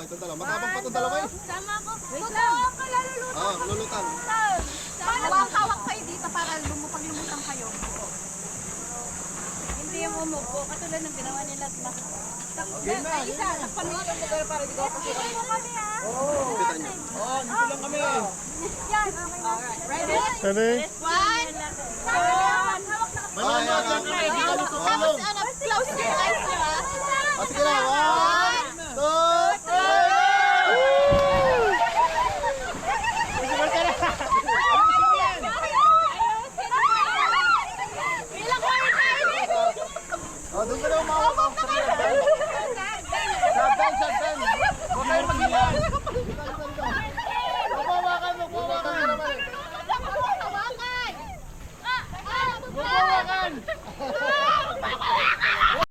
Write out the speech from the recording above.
itong dalawa. Matapang pa itong dalawa eh. Sama ko. Totoo ka, lalulutan. Oo, lulutan. Hawak kayo dito para lumutang kayo. Hindi yung umupo. Katulad ng ginawa nila. Okay na. Isa, takpan mo yung lugar para dito ako po kami ha. Kita niyo. Oo, dito lang kami. Yan. Alright. Ready? Ready? One. Hawak na kasi. Tapos Close your eyes, di ba? sige na. 1, 2, 3. Ilang ko rin tayo. Doon ka na umawak.